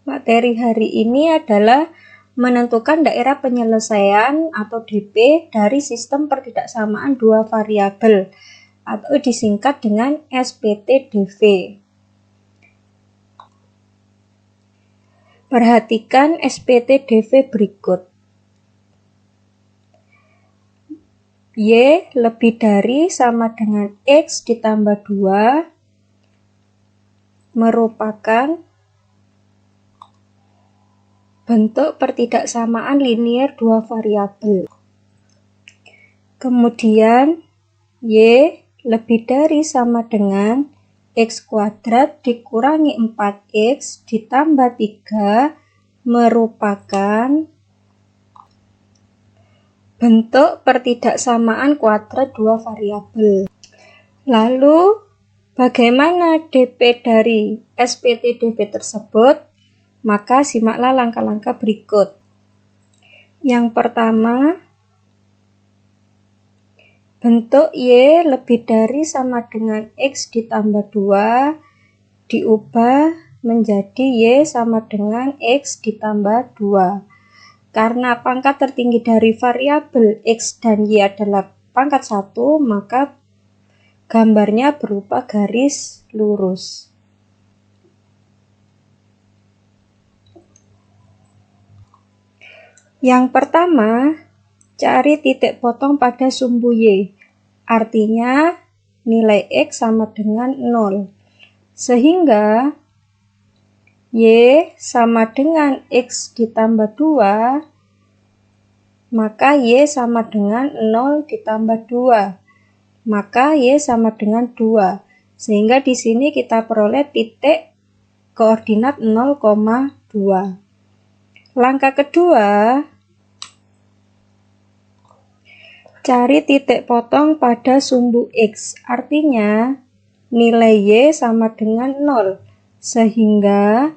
Materi hari ini adalah menentukan daerah penyelesaian atau DP dari sistem pertidaksamaan dua variabel atau disingkat dengan SPT-DV. Perhatikan SPT-DV berikut. Y lebih dari sama dengan X ditambah 2 merupakan bentuk pertidaksamaan linier dua variabel. Kemudian Y lebih dari sama dengan X kuadrat dikurangi 4X ditambah 3 merupakan bentuk pertidaksamaan kuadrat dua variabel. Lalu bagaimana DP dari SPT-DV tersebut? Maka simaklah langkah-langkah berikut. Yang pertama, bentuk Y lebih dari sama dengan X ditambah 2 diubah menjadi Y sama dengan X ditambah 2. Karena pangkat tertinggi dari variabel X dan Y adalah pangkat 1, maka gambarnya berupa garis lurus. Yang pertama, cari titik potong pada sumbu Y. Artinya nilai X sama dengan 0. Sehingga Y sama dengan X ditambah 2, maka Y sama dengan 0 ditambah 2. Maka Y sama dengan 2. Sehingga di sini kita peroleh titik koordinat 0,2. Langkah kedua, cari titik potong pada sumbu X. Artinya nilai Y sama dengan 0. Sehingga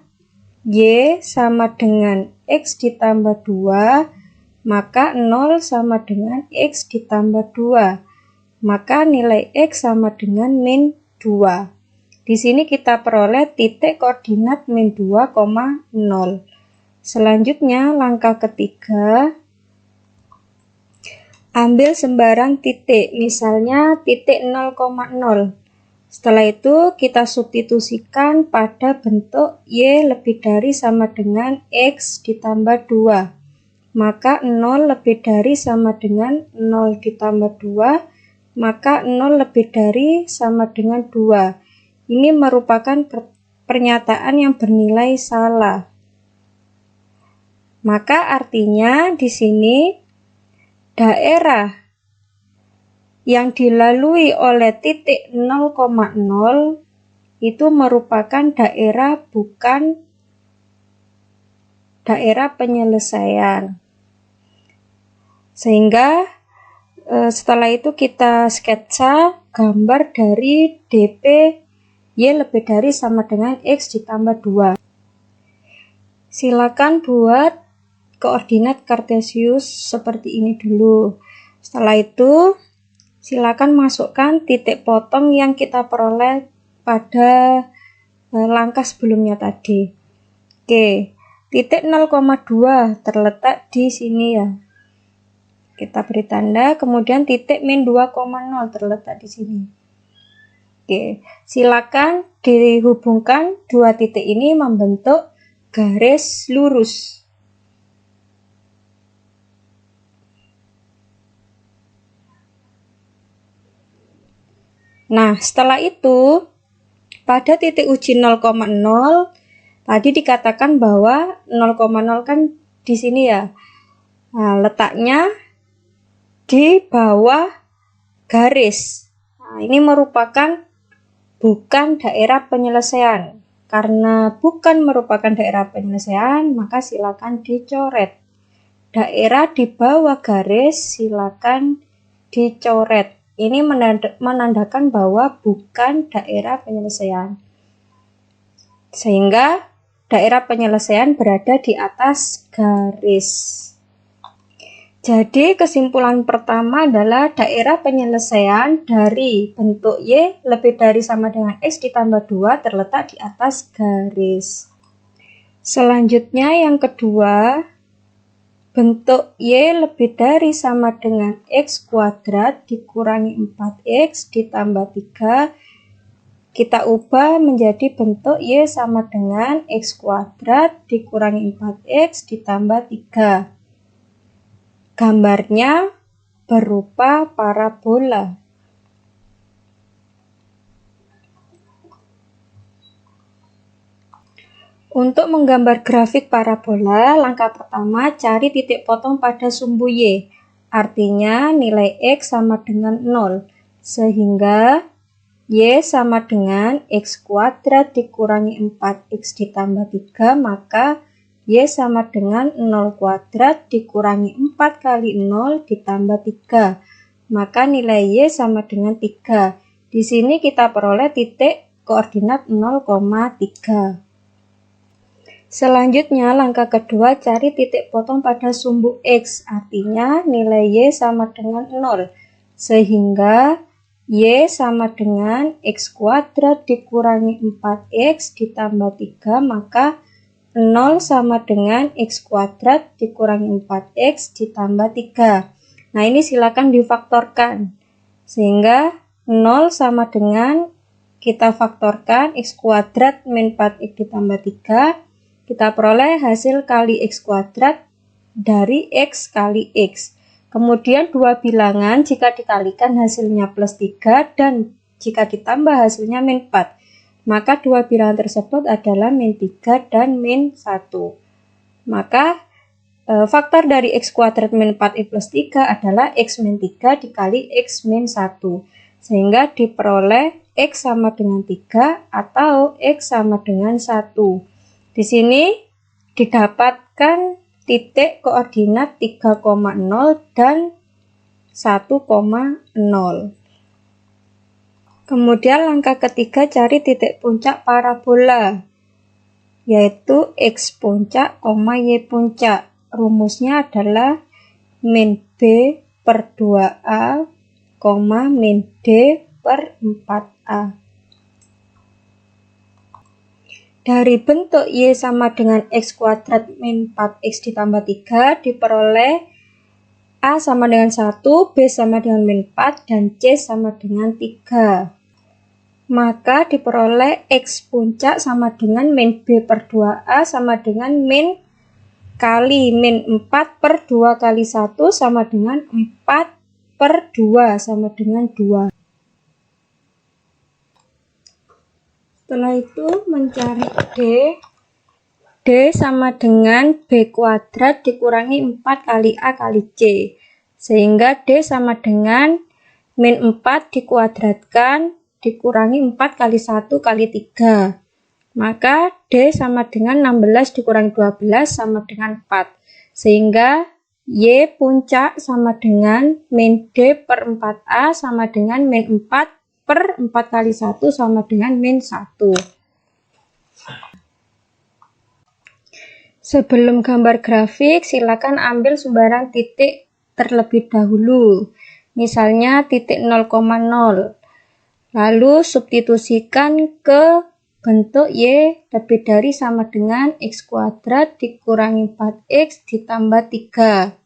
Y sama dengan X ditambah 2, maka 0 sama dengan X ditambah 2. Maka nilai X sama dengan min 2. Di sini kita peroleh titik koordinat min 2, 0. Selanjutnya langkah ketiga, ambil sembarang titik, misalnya titik 0,0. Setelah itu kita substitusikan pada bentuk Y lebih dari sama dengan X ditambah 2. Maka 0 lebih dari sama dengan 0 ditambah 2, maka 0 lebih dari sama dengan 2. Ini merupakan pernyataan yang bernilai salah. Maka artinya di sini daerah yang dilalui oleh titik 0,0 itu merupakan daerah bukan daerah penyelesaian. Sehingga setelah itu kita sketsa gambar dari DP Y lebih dari sama dengan X ditambah 2. Silakan buat koordinat kartesius seperti ini dulu. Setelah itu silakan masukkan titik potong yang kita peroleh pada langkah sebelumnya tadi. Oke, titik 0,2 terletak di sini ya. Kita beri tanda, kemudian titik min 2,0 terletak di sini. Oke, silakan dihubungkan dua titik ini membentuk garis lurus. Nah, setelah itu, pada titik uji 0,0, tadi dikatakan bahwa 0,0 kan di sini ya. Nah, letaknya di bawah garis. Nah, ini merupakan bukan daerah penyelesaian. Karena bukan merupakan daerah penyelesaian, maka silakan dicoret. Daerah di bawah garis silakan dicoret. Ini menandakan bahwa bukan daerah penyelesaian. Sehingga daerah penyelesaian berada di atas garis. Jadi kesimpulan pertama adalah daerah penyelesaian dari bentuk Y lebih dari sama dengan X ditambah 2 terletak di atas garis. Selanjutnya yang kedua, bentuk Y lebih dari sama dengan X kuadrat dikurangi 4X ditambah 3. Kita ubah menjadi bentuk Y sama dengan X kuadrat dikurangi 4X ditambah 3. Gambarnya berupa parabola. Untuk menggambar grafik parabola, langkah pertama cari titik potong pada sumbu Y. Artinya nilai X sama dengan 0. Sehingga Y sama dengan X kuadrat dikurangi 4X ditambah 3, maka Y sama dengan 0 kuadrat dikurangi 4 kali 0 ditambah 3. Maka nilai Y sama dengan 3. Di sini kita peroleh titik koordinat 0,3. Selanjutnya langkah kedua cari titik potong pada sumbu X. Artinya nilai Y sama dengan 0. Sehingga Y sama dengan X kuadrat dikurangi 4X ditambah 3, maka 0 sama dengan X kuadrat dikurangi 4X ditambah 3. Nah, ini silakan difaktorkan. Sehingga 0 sama dengan, kita faktorkan X kuadrat min 4X ditambah 3. Kita peroleh hasil kali X kuadrat dari X kali X. Kemudian dua bilangan jika dikalikan hasilnya plus 3 dan jika ditambah hasilnya min 4. Maka dua bilangan tersebut adalah min 3 dan min 1. Maka faktor dari X kuadrat min 4X plus 3 adalah X min 3 dikali X min 1. Sehingga diperoleh X sama dengan 3 atau X sama dengan 1. Di sini didapatkan titik koordinat 3,0 dan 1,0. Kemudian langkah ketiga cari titik puncak parabola, yaitu X puncak, Y puncak. Rumusnya adalah min B per 2A, min D per 4A. Dari bentuk Y sama dengan X kuadrat min 4X ditambah 3 diperoleh A sama dengan 1, B sama dengan min 4, dan C sama dengan 3. Maka diperoleh X puncak sama dengan min B per 2A sama dengan min kali min 4 per 2 kali 1 sama dengan 4 per 2 sama dengan 2. Setelah itu mencari D sama dengan B kuadrat dikurangi 4 kali A kali C. Sehingga D sama dengan min 4 dikuadratkan dikurangi 4 kali 1 kali 3. Maka D sama dengan 16 dikurangi 12 sama dengan 4. Sehingga Y puncak sama dengan min D per 4A sama dengan min 4 per 4 kali 1 sama dengan min 1. Sebelum gambar grafik, silakan ambil sembarang titik terlebih dahulu. Misalnya titik 0,0. Lalu substitusikan ke bentuk Y lebih dari sama dengan X kuadrat dikurangi 4X ditambah 3.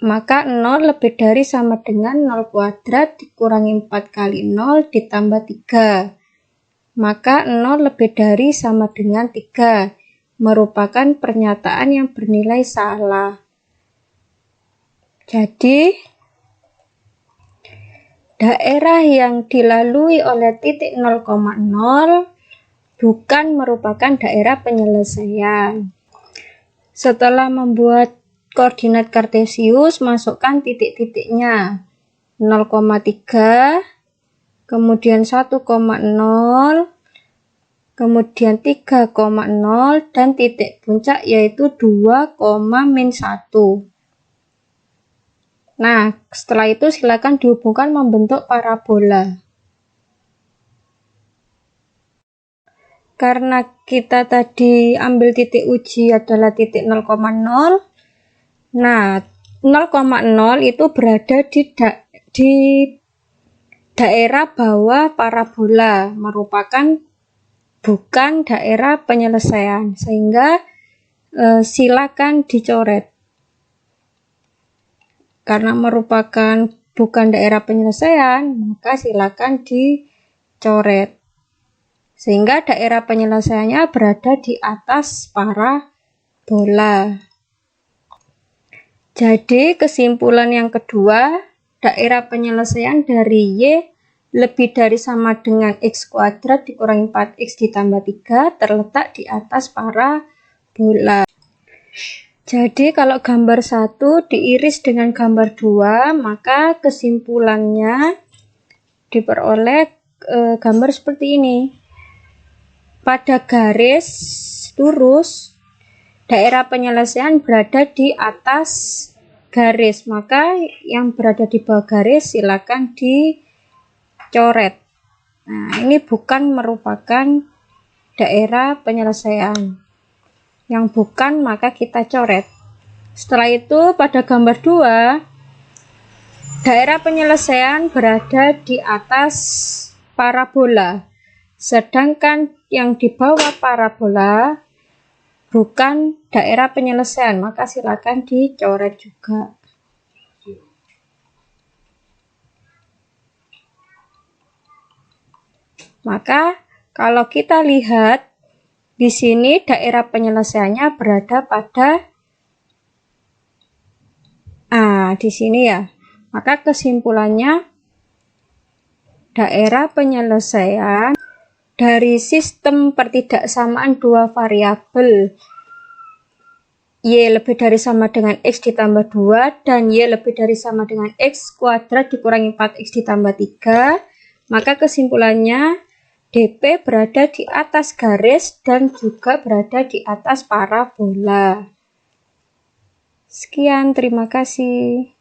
Maka 0 lebih dari sama dengan 0 kuadrat dikurangi 4 kali 0 ditambah 3. Maka 0 lebih dari sama dengan 3. Merupakan pernyataan yang bernilai salah. Jadi, daerah yang dilalui oleh titik 0,0 bukan merupakan daerah penyelesaian. Setelah membuat koordinat kartesius, masukkan titik-titiknya. 0,3, kemudian 1,0, kemudian 3,0, dan titik puncak yaitu 2, min 1. Nah, setelah itu silakan dihubungkan membentuk parabola. Karena kita tadi ambil titik uji adalah titik 0,0, nah 0,0 itu berada di daerah bawah parabola, merupakan bukan daerah penyelesaian, sehingga silakan dicoret. Karena merupakan bukan daerah penyelesaian, maka silakan dicoret. Sehingga daerah penyelesaiannya berada di atas parabola. Jadi kesimpulan yang kedua, daerah penyelesaian dari Y lebih dari sama dengan X kuadrat dikurangi 4X ditambah 3 terletak di atas parabola. Jadi kalau gambar 1 diiris dengan gambar 2, maka kesimpulannya diperoleh gambar seperti ini. Pada garis lurus, daerah penyelesaian berada di atas garis, maka yang berada di bawah garis silakan dicoret. Nah, ini bukan merupakan daerah penyelesaian. Yang bukan maka kita coret. Setelah itu pada gambar 2, daerah penyelesaian berada di atas parabola. Sedangkan yang di bawah parabola bukan daerah penyelesaian, maka silakan dicoret juga. Maka kalau kita lihat di sini daerah penyelesaiannya berada pada di sini ya. Maka kesimpulannya daerah penyelesaian dari sistem pertidaksamaan dua variabel Y lebih dari sama dengan X ditambah 2 dan Y lebih dari sama dengan X kuadrat dikurangi 4X ditambah 3, maka kesimpulannya DP berada di atas garis dan juga berada di atas parabola. Sekian, terima kasih.